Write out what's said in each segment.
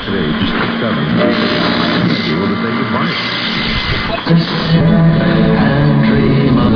today, just discovered you able to say goodbye. And dream of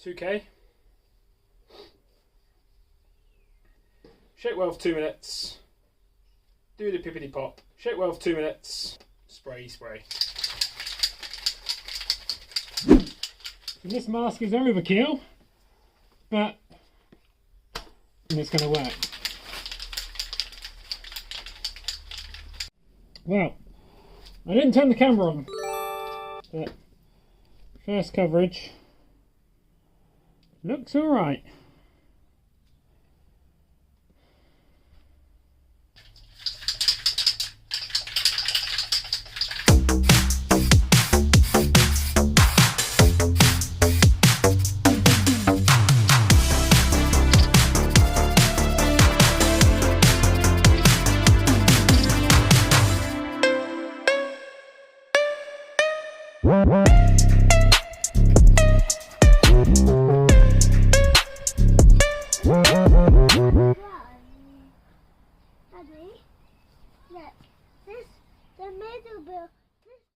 Okay. Shake well for 2 minutes. Do the pippity pop. Shake well for 2 minutes. Spray. This mask is overkill, but it's going to work. Well, I didn't turn the camera on, but first coverage looks alright. Daddy, look, this the middle bill.